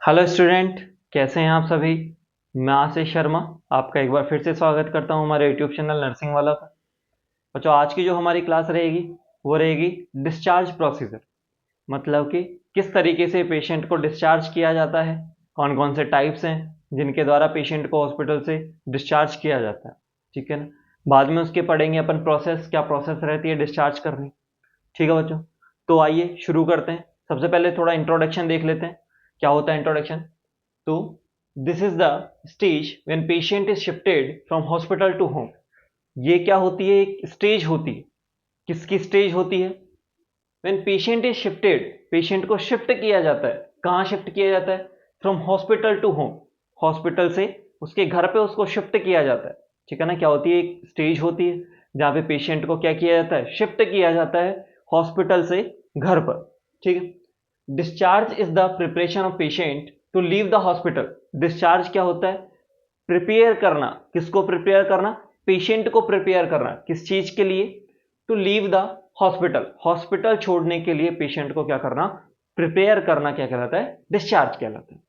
Hello student, कैसे हैं आप सभी। मैं आशीष शर्मा आपका एक बार फिर से स्वागत करता हूं हमारे यूट्यूब चैनल नर्सिंग वाला पर। बच्चों, आज की जो हमारी क्लास रहेगी वो रहेगी डिस्चार्ज प्रोसीजर। मतलब कि किस तरीके से पेशेंट को डिस्चार्ज किया जाता है, कौन कौन से टाइप्स हैं जिनके द्वारा पेशेंट को हॉस्पिटल से डिस्चार्ज किया जाता है। ठीक है ना। बाद में उसके पढ़ेंगे अपन प्रोसेस, क्या प्रोसेस रहती है डिस्चार्ज करनी। ठीक है बच्चों, तो आइए शुरू करते हैं। सबसे पहले थोड़ा इंट्रोडक्शन देख लेते हैं, क्या होता है इंट्रोडक्शन। तो this is the stage when patient is shifted from hospital to home. ये क्या होती है, एक स्टेज होती है। किसकी स्टेज होती है? When patient is shifted, patient को शिफ्ट किया जाता है। कहां शिफ्ट किया जाता है? From hospital to home. Hospital से उसके घर पे उसको शिफ्ट किया जाता है। ठीक है ना। क्या होती है, एक स्टेज होती है जहां पे पेशेंट को क्या किया जाता है, शिफ्ट किया जाता है हॉस्पिटल से घर पर। ठीक है। Discharge is the preparation of patient to leave the hospital. Discharge क्या होता है? प्रिपेयर करना। किसको प्रिपेयर करना? पेशेंट को प्रिपेयर करना। किस चीज के लिए? To leave the hospital. Hospital छोड़ने के लिए पेशेंट को क्या करना, प्रिपेयर करना, क्या कहलाता है? डिस्चार्ज कहलाता है।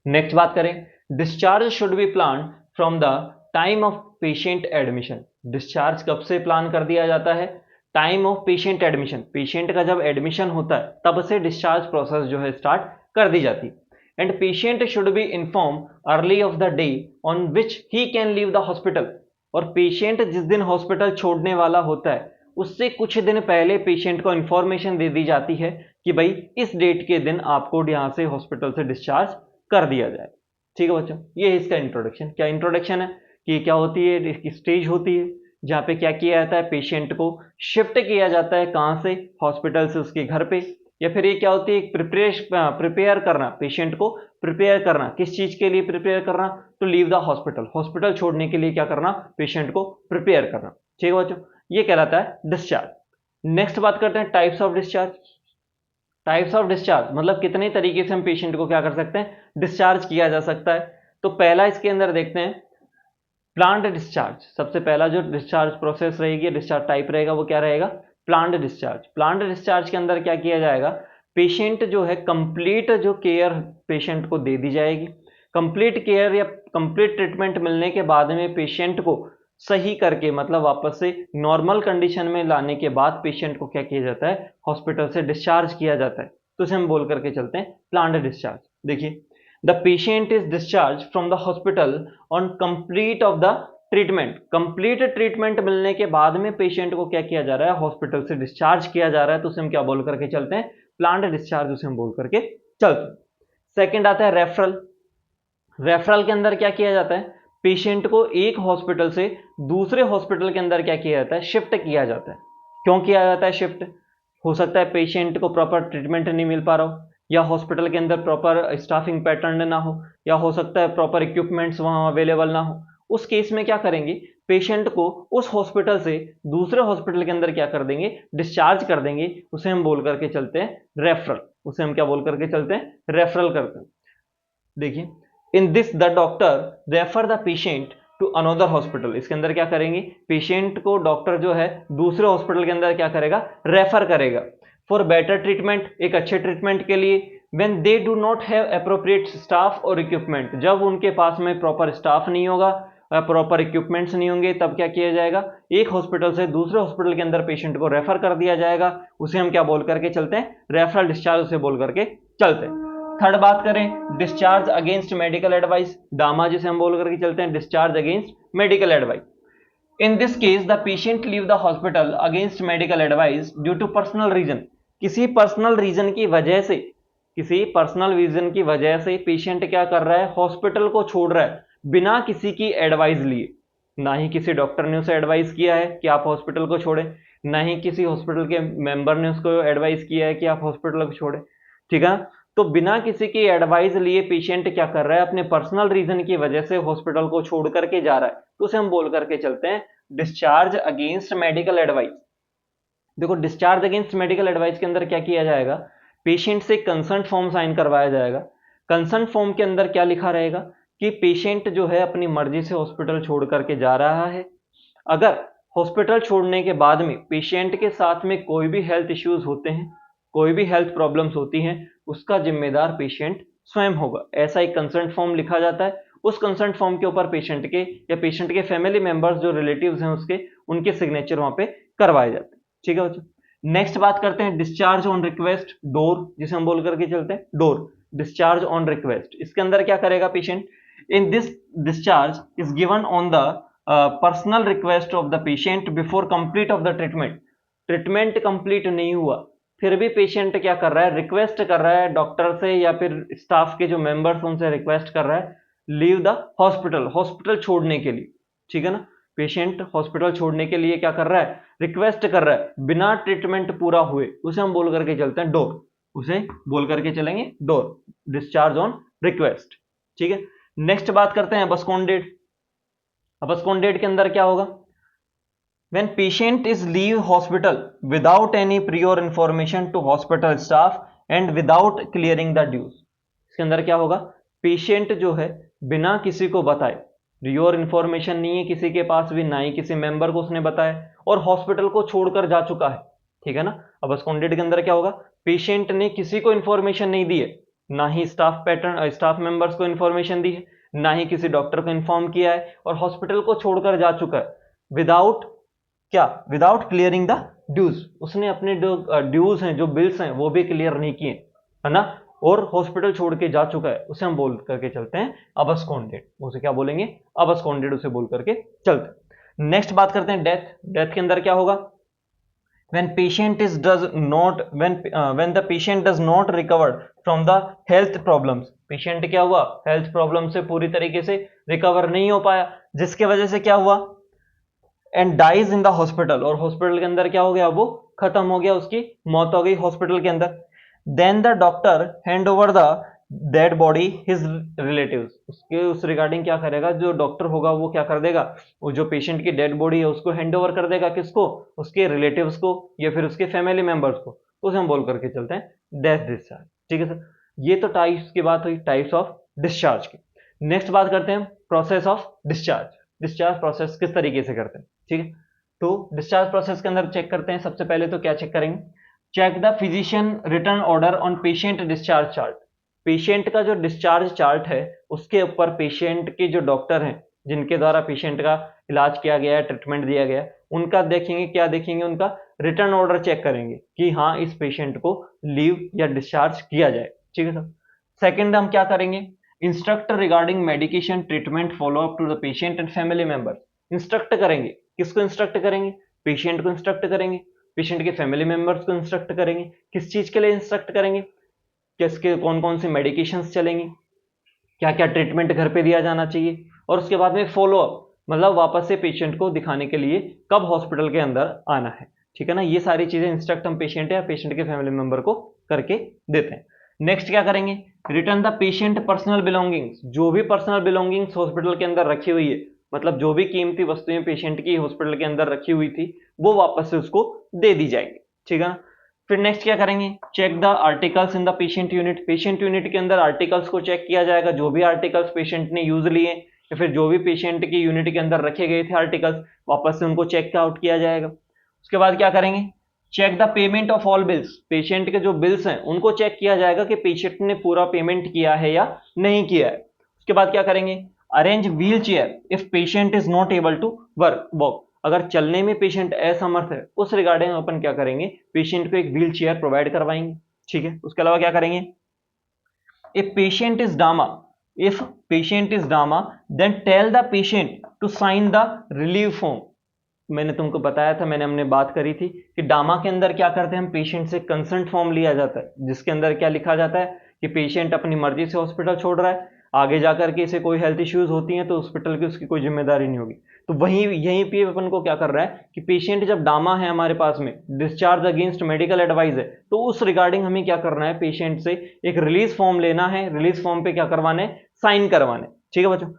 नेक्स्ट बात करें, discharge should be plan from the time of patient admission. Discharge कब से प्लान कर दिया जाता है? Time of patient admission. Patient का जब एडमिशन होता है तब से डिस्चार्ज प्रोसेस जो है स्टार्ट कर दी जाती है। And patient should be inform early of the day on which he can leave the hospital. और पेशेंट जिस दिन हॉस्पिटल छोड़ने वाला होता है उससे कुछ दिन पहले पेशेंट को इंफॉर्मेशन दे दी जाती है कि भाई इस डेट के दिन आपको यहां से हॉस्पिटल से डिस्चार्ज कर दिया जाए। ठीक है बच्चों, ये है इसका इंट्रोडक्शन। क्या इंट्रोडक्शन है कि क्या होती है, इसकी स्टेज होती है जहाँ पे क्या किया जाता है, पेशेंट को शिफ्ट किया जाता है। कहाँ से? हॉस्पिटल से उसके घर पे। या फिर ये क्या होती है, प्रिपेयर करना, पेशेंट को प्रिपेयर करना। किस चीज के लिए प्रिपेयर करना? To leave the hospital. Hospital छोड़ने के लिए क्या करना, पेशेंट को प्रिपेयर करना। ठीक है बच्चों, ये कहलाता है डिस्चार्ज। नेक्स्ट बात करते हैं types of discharge. Types of discharge मतलब कितने तरीके से हम पेशेंट को क्या कर सकते हैं, डिस्चार्ज किया जा सकता है। तो पहला इसके अंदर देखते हैं प्लांट डिस्चार्ज। सबसे पहला जो डिस्चार्ज प्रोसेस रहेगी, डिस्चार्ज टाइप रहेगा, वो क्या रहेगा? Plant discharge. प्लांट डिस्चार्ज के अंदर क्या किया जाएगा, पेशेंट जो है कंप्लीट जो केयर पेशेंट को दे दी जाएगी। कंप्लीट केयर या कंप्लीट ट्रीटमेंट मिलने के बाद में पेशेंट को सही करके, मतलब वापस से नॉर्मल कंडीशन में लाने के बाद पेशेंट को क्या किया जाता है, हॉस्पिटल से डिस्चार्ज किया जाता है। तो इसे हम बोल करके चलते हैं प्लांट डिस्चार्ज। देखिए, the patient is discharge from the hospital on complete of the treatment. Complete treatment मिलने के बाद में पेशेंट को क्या किया जा रहा है, हॉस्पिटल से डिस्चार्ज किया जा रहा है। तो उसे हम क्या बोल करके चलते हैं, प्लांट डिस्चार्ज उसे हम बोल करके चलते हैं। सेकंड आता है रेफरल। रेफरल के अंदर क्या किया जाता है, पेशेंट को एक हॉस्पिटल से दूसरे हॉस्पिटल के अंदर क्या किया जाता है, शिफ्ट किया जाता है। क्यों किया जाता है शिफ्ट? हो सकता है पेशेंट को प्रॉपर ट्रीटमेंट नहीं मिल पा रहा हो, या हॉस्पिटल के अंदर प्रॉपर स्टाफिंग पैटर्न ना हो, या हो सकता है प्रॉपर इक्विपमेंट्स वहां अवेलेबल ना हो। उस केस में क्या करेंगे, पेशेंट को उस हॉस्पिटल से दूसरे हॉस्पिटल के अंदर क्या कर देंगे, डिस्चार्ज कर देंगे। उसे हम बोल करके चलते हैं रेफरल। उसे हम क्या बोल करके चलते हैं, रेफरल करते हैं। देखिए, in this the doctor refer the patient to another hospital. इसके अंदर क्या करेंगे, पेशेंट को डॉक्टर जो है दूसरे हॉस्पिटल के अंदर क्या करेगा, रेफर करेगा फॉर बेटर ट्रीटमेंट, एक अच्छे ट्रीटमेंट के लिए। When they do not have appropriate staff और इक्विपमेंट, जब उनके पास में प्रॉपर स्टाफ नहीं होगा, प्रॉपर इक्विपमेंट्स नहीं होंगे, तब क्या किया जाएगा, एक हॉस्पिटल से दूसरे हॉस्पिटल के अंदर पेशेंट को रेफर कर दिया जाएगा। उसे हम क्या बोल करके चलते हैं, रेफरल डिस्चार्ज उसे बोल करके चलते हैं। थर्ड बात करें, discharge against medical advice. DAMA जिसे हम बोल करके चलते हैं, discharge against medical advice. In this case the patient leave the hospital against medical advice due to personal reason. किसी पर्सनल रीजन की वजह से, किसी पर्सनल रीजन की वजह से पेशेंट क्या कर रहा है, हॉस्पिटल को छोड़ रहा है बिना किसी की एडवाइस लिए। ना ही किसी डॉक्टर ने उसे एडवाइस किया है कि आप हॉस्पिटल को छोड़ें, ना ही किसी हॉस्पिटल के मेंबर ने उसको एडवाइस किया है कि आप हॉस्पिटल को छोड़ें। ठीक है। तो बिना किसी की एडवाइस लिए पेशेंट क्या कर रहा है, अपने पर्सनल रीजन की वजह से हॉस्पिटल को छोड़ करके जा रहा है। तो उसे हम बोल करके चलते हैं डिस्चार्ज अगेंस्ट मेडिकल एडवाइस। देखो, डिस्चार्ज अगेंस्ट मेडिकल एडवाइस के अंदर क्या किया जाएगा, पेशेंट से कंसर्न फॉर्म साइन करवाया जाएगा। कंसर्न फॉर्म के अंदर क्या लिखा रहेगा कि पेशेंट जो है अपनी मर्जी से हॉस्पिटल छोड़ करके जा रहा है। अगर हॉस्पिटल छोड़ने के बाद में पेशेंट के साथ में कोई भी हेल्थ इश्यूज होते हैं, कोई भी हेल्थ प्रॉब्लम्स होती हैं, उसका जिम्मेदार पेशेंट स्वयं होगा। ऐसा एक कंसेंट फॉर्म लिखा जाता है, उस कंसेंट फॉर्म के ऊपर पेशेंट के या पेशेंट के फैमिली मेंबर्स जो रिलेटिव्स हैं उसके, उनके सिग्नेचर वहां पे करवाए जाते हैं। ठीक है बच्चों, नेक्स्ट बात करते हैं डिस्चार्ज ऑन रिक्वेस्ट, डोर, जिसे हम बोल करके चलते हैं डोर, डिस्चार्ज ऑन रिक्वेस्ट। इसके अंदर क्या करेगा patient, in this discharge is given on the personal request of the patient before complete of the treatment. Treatment complete नहीं हुआ, फिर भी पेशेंट क्या कर रहा है, रिक्वेस्ट कर रहा है डॉक्टर से या फिर स्टाफ के जो मेंबर्स उनसे रिक्वेस्ट कर रहा है लीव द हॉस्पिटल, हॉस्पिटल छोड़ने के लिए। ठीक है ना, पेशेंट हॉस्पिटल छोड़ने के लिए क्या कर रहा है, रिक्वेस्ट कर रहा है बिना ट्रीटमेंट पूरा हुए, उसे हम बोल करके चलते हैं डोर, उसे बोल करके चलेंगे डोर, डिस्चार्ज ऑन रिक्वेस्ट। ठीक है, नेक्स्ट बात करते हैं अबस्कॉन्डेड। अबस्कॉन्डेड के अंदर क्या होगा, when patient is leave hospital without any prior information to hospital staff and without clearing the dues। इसके अंदर क्या होगा, पेशेंट जो है बिना किसी को बताए, प्रियोर इंफॉर्मेशन नहीं है किसी के पास भी, ना ही किसी मेंबर को उसने बताया, और हॉस्पिटल को छोड़कर जा चुका है। ठीक है ना, अब अबस्कॉन्डेड के अंदर क्या होगा, पेशेंट ने किसी को इंफॉर्मेशन नहीं दी है, ना ही स्टाफ मेंबर्स को इंफॉर्मेशन दी है, ना ही किसी डॉक्टर को इन्फॉर्म किया है, और हॉस्पिटल को छोड़कर जा चुका है विदाउट क्या, विदाउट क्लियरिंग द ड्यूज। उसने अपने जो ड्यूज हैं, जो बिल्स हैं, वो भी क्लियर नहीं किए, है ना, और हॉस्पिटल छोड़ के जा चुका है, उसे हम बोल करके चलते हैं अबस्कॉन्डेड। उसे क्या बोलेंगे, अबस्कॉन्डेड उसे बोल करके चलते हैं। नेक्स्ट बात करते हैं डेथ। डेथ के अंदर क्या होगा, when patient is does not when the patient does not recover from the health problems। Patient क्या हुआ, हेल्थ प्रॉब्लम से पूरी तरीके से रिकवर नहीं हो पाया, जिसके वजह से क्या हुआ, and dies in the hospital, और हॉस्पिटल के अंदर क्या हो गया, वो खत्म हो गया, उसकी मौत हो गई हॉस्पिटल के अंदर। Then the doctor hand over the dead body his relatives. उसके उस रिगार्डिंग क्या करेगा, जो डॉक्टर होगा वो क्या कर देगा, वो जो पेशेंट की डेड बॉडी है उसको हैंड ओवर कर देगा, किसको, उसके रिलेटिव्स को या फिर उसके फैमिली मेंबर्स को, तो उसे हम बोल करके चलते हैं डेथ डिस्चार्ज। ठीक है सर, ये तो टाइप्स की बात हुई, टाइप्स ऑफ डिस्चार्ज की। नेक्स्ट बात करते हैं process of discharge. Discharge process किस तरीके से करते हैं। ठीक है, तो डिस्चार्ज प्रोसेस के अंदर चेक करते हैं, सबसे पहले तो क्या चेक करेंगे, check the physician return order on patient discharge chart. Patient का जो डिस्चार्ज चार्ट है उसके ऊपर पेशेंट के जो डॉक्टर हैं जिनके द्वारा पेशेंट का इलाज किया गया है, ट्रीटमेंट दिया गया है, उनका देखेंगे, क्या देखेंगे, उनका रिटर्न ऑर्डर चेक करेंगे कि हाँ इस पेशेंट को लीव या डिस्चार्ज किया जाए। ठीक है सर। सेकंड हम क्या करेंगे, instruct regarding medication treatment follow up to the patient and family member. Instruct करेंगे, किसको इंस्ट्रक्ट करेंगे, पेशेंट को इंस्ट्रक्ट करेंगे, पेशेंट के फैमिली मेंबर्स को इंस्ट्रक्ट करेंगे, किस चीज के लिए इंस्ट्रक्ट करेंगे, किसके कौन कौन सी मेडिकेशंस चलेंगी, क्या क्या ट्रीटमेंट घर पे दिया जाना चाहिए, और उसके बाद में फॉलो अप, मतलब वापस से पेशेंट को दिखाने के लिए कब हॉस्पिटल के अंदर आना है। ठीक है ना, ये सारी चीजें इंस्ट्रक्ट हम पेशेंट या पेशेंट के फैमिली मेंबर को करके देते हैं। नेक्स्ट क्या करेंगे, return the patient personal belongings. जो भी पर्सनल बिलोंगिंग्स हॉस्पिटल के अंदर रखी हुई है, मतलब जो भी कीमती वस्तुएं पेशेंट की हॉस्पिटल के अंदर रखी हुई थी, वो वापस से उसको दे दी जाएंगी। ठीक है ना, फिर नेक्स्ट क्या करेंगे, check the articles in the patient unit. Patient unit के अंदर आर्टिकल्स को चेक किया जाएगा, जो भी आर्टिकल्स पेशेंट ने यूज लिए या फिर जो भी पेशेंट की यूनिट के अंदर रखे गए थे आर्टिकल्स, वापस से उनको चेक आउट किया जाएगा। उसके बाद क्या करेंगे, check the payment of all bills. Patient के जो बिल्स हैं उनको चेक किया जाएगा कि पेशेंट ने पूरा पेमेंट किया है या नहीं किया है। उसके बाद क्या करेंगे, arrange wheelchair if patient is not able to walk. अगर चलने में पेशेंट असमर्थ है, उस रिगार्डिंग अपन क्या करेंगे, पेशेंट को एक व्हील चेयर प्रोवाइड करवाएंगे। ठीक है, उसके अलावा क्या करेंगे, if patient is DAMA, if patient is DAMA then tell the patient to sign the relieve form. मैंने तुमको बताया था, हमने बात करी थी कि डामा के अंदर क्या करते हैं हम, पेशेंट से कंसेंट फॉर्म लिया जाता है, जिसके अंदर क्या लिखा जाता है कि पेशेंट अपनी मर्जी से हॉस्पिटल छोड़ रहा है, आगे जाकर के इसे कोई हेल्थ इश्यूज होती हैं तो हॉस्पिटल की उसकी कोई जिम्मेदारी नहीं होगी। तो वहीं यहीं पे अपन को क्या कर रहा है कि पेशेंट जब डामा है हमारे पास में, डिस्चार्ज अगेंस्ट मेडिकल एडवाइस है, तो उस रिगार्डिंग हमें क्या करना है, पेशेंट से एक रिलीज फॉर्म लेना है, रिलीज फॉर्म पे क्या करवाने, साइन करवाने। ठीक है बच्चों,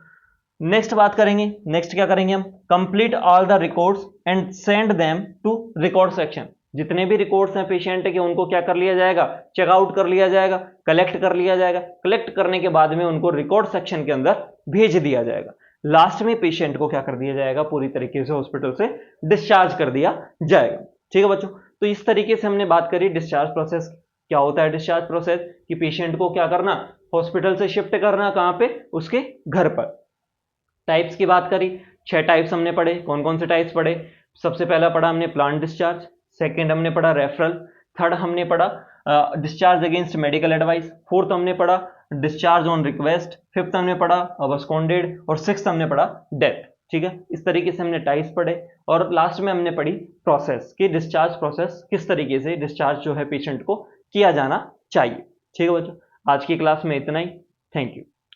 नेक्स्ट बात करेंगे, नेक्स्ट क्या करेंगे हम, complete all the records and send them to record section. जितने भी रिकॉर्ड्स हैं पेशेंट के उनको क्या कर लिया जाएगा, चेकआउट कर लिया जाएगा, कलेक्ट कर लिया जाएगा। कलेक्ट करने के बाद में उनको रिकॉर्ड सेक्शन के अंदर भेज दिया जाएगा। लास्ट में पेशेंट को क्या कर दिया जाएगा, पूरी तरीके से हॉस्पिटल से डिस्चार्ज कर दिया जाएगा। ठीक है बच्चों, तो इस तरीके से हमने बात करी डिस्चार्ज प्रोसेस। क्या होता है डिस्चार्ज प्रोसेस, कि पेशेंट को क्या करना, हॉस्पिटल से शिफ्ट करना कहाँ पे, उसके घर पर। टाइप्स की बात करी, 6 टाइप्स हमने पढ़े। कौन कौन से टाइप्स पढ़े? सबसे पहला पढ़ा हमने प्लांट डिस्चार्ज, सेकंड हमने पढ़ा रेफरल, थर्ड हमने पढ़ा discharge against medical advice, fourth हमने पढ़ा डिस्चार्ज ऑन रिक्वेस्ट, फिफ्थ हमने पढ़ा अबस्कॉन्डेड, और सिक्स्थ हमने पढ़ा डेथ। ठीक है, इस तरीके से हमने टाइप्स पढ़े। और लास्ट में हमने पढ़ी प्रोसेस कि डिस्चार्ज प्रोसेस किस तरीके से डिस्चार्ज जो है पेशेंट को किया जाना चाहिए। ठीक है बच्चों, आज की क्लास में इतना ही। Thank you.